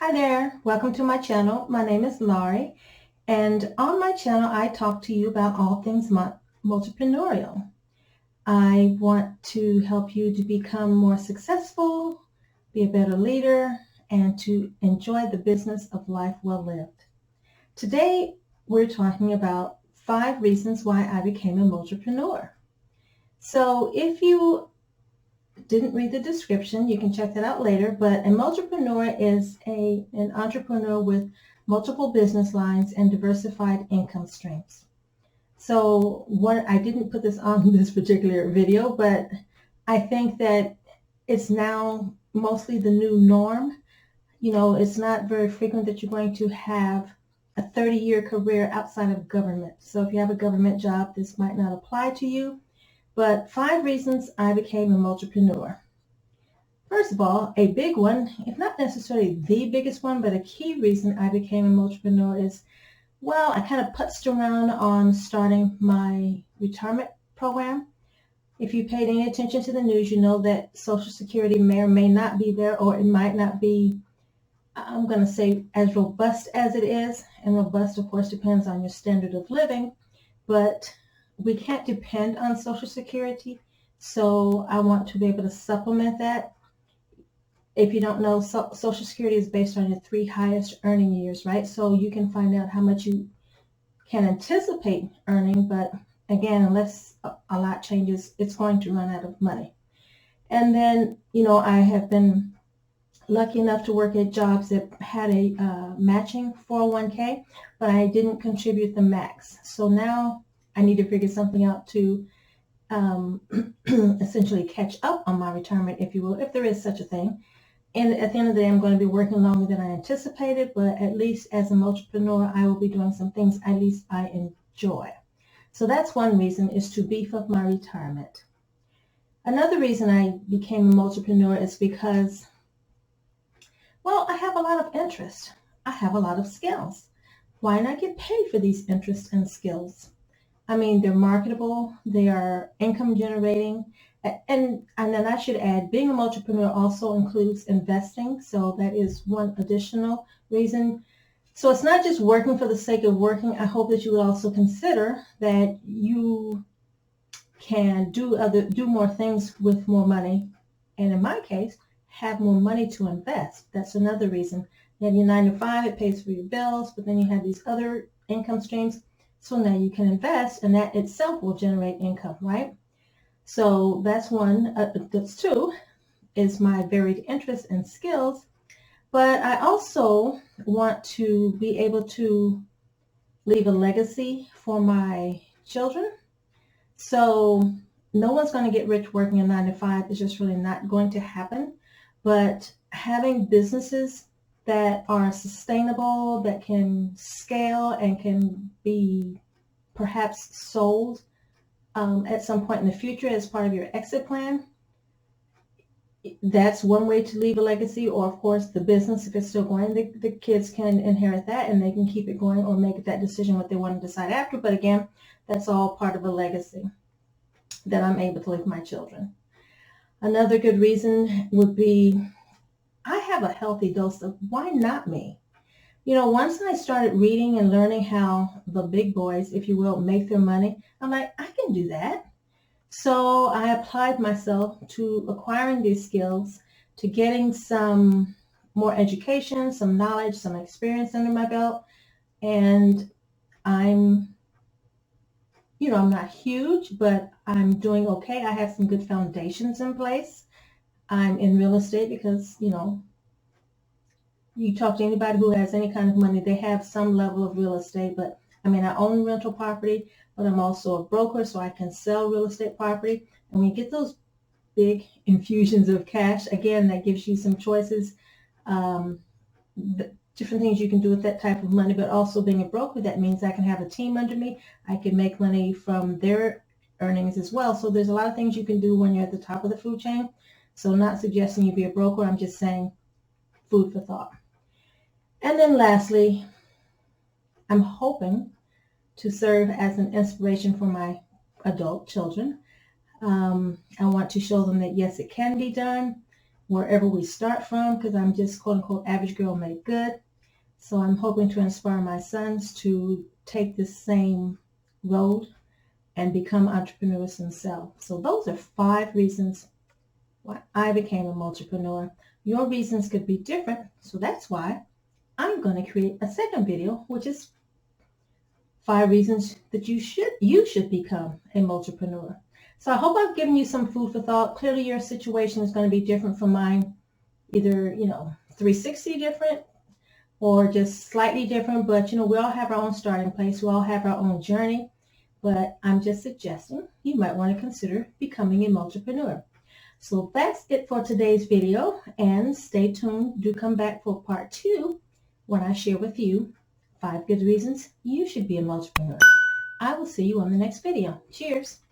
Hi there, welcome to my channel. My name is Laurie, and on my channel I talk to you about all things multipreneurial. I want to help you to become more successful, be a better leader, and to enjoy the business of life well lived. Today we're talking about 5 reasons why I became a multipreneur. So if you didn't read the description, you can check that out later, but a multipreneur is an entrepreneur with multiple business lines and diversified income streams. So I didn't put this on this particular video, but I think that it's now mostly the new norm. You know, it's not very frequent that you're going to have a 30-year career outside of government. So if you have a government job, this might not apply to you. But 5 reasons I became a multipreneur. First of all, a big one, if not necessarily the biggest one, but a key reason I became a multipreneur is, well, I kind of putzed around on starting my retirement program. If you paid any attention to the news, you know that Social Security may or may not be there, or it might not be, I'm going to say, as robust as it is. And robust, of course, depends on your standard of living. But we can't depend on Social Security, so I want to be able to supplement that. If you don't know, Social Security is based on your 3 highest earning years, right? So you can find out how much you can anticipate earning, but again, unless a lot changes, it's going to run out of money. And then, you know, I have been lucky enough to work at jobs that had a matching 401k, but I didn't contribute the max. So now I need to figure something out to essentially catch up on my retirement, if you will, if there is such a thing. And at the end of the day, I'm going to be working longer than I anticipated, but at least as a multipreneur, I will be doing some things at least I enjoy. So that's one reason, is to beef up my retirement. Another reason I became a multipreneur is because, well, I have a lot of interest. I have a lot of skills. Why not get paid for these interests and skills? I mean, they're marketable, they are income generating, and then I should add, being a multipreneur also includes investing, so that is one additional reason. So it's not just working for the sake of working. I hope that you would also consider that you can do more things with more money, and in my case, have more money to invest. That's another reason. You have your 9 to 5, it pays for your bills, but then you have these other income streams. So now you can invest, and that itself will generate income, right? So that's one. That's 2, is my varied interests and skills. But I also want to be able to leave a legacy for my children. So no one's going to get rich working a 9 to 5. It's just really not going to happen. But having businesses that are sustainable, that can scale and can be perhaps sold at some point in the future as part of your exit plan, that's one way to leave a legacy. Or of course, the business, if it's still going, the kids can inherit that and they can keep it going or make that decision what they want to decide after. But again, that's all part of a legacy that I'm able to leave my children. Another good reason would be, I have a healthy dose of why not me? You know, once I started reading and learning how the big boys, if you will, make their money, I'm like, I can do that. So I applied myself to acquiring these skills, to getting some more education, some knowledge, some experience under my belt. And I'm not huge, but I'm doing okay. I have some good foundations in place. I'm in real estate because, you talk to anybody who has any kind of money, they have some level of real estate. But I mean, I own rental property, but I'm also a broker, so I can sell real estate property. And when you get those big infusions of cash, again, that gives you some choices, different things you can do with that type of money. But also being a broker, that means I can have a team under me. I can make money from their earnings as well. So there's a lot of things you can do when you're at the top of the food chain. So not suggesting you be a broker, I'm just saying food for thought. And then lastly, I'm hoping to serve as an inspiration for my adult children. I want to show them that yes, it can be done. wherever we start from, because I'm just quote unquote average girl made good. So I'm hoping to inspire my sons to take this same road and become entrepreneurs themselves. So those are 5 reasons why I became a multipreneur. Your reasons could be different, so that's why I'm going to create a second video, which is 5 reasons that you should become a multipreneur. So I hope I've given you some food for thought. Clearly your situation is going to be different from mine, either 360 different or just slightly different, but we all have our own starting place. We all have our own journey, but I'm just suggesting you might want to consider becoming a multipreneur. So that's it for today's video, and stay tuned. Do come back for part 2 when I share with you 5 good reasons you should be a multipreneur. I will see you on the next video. Cheers.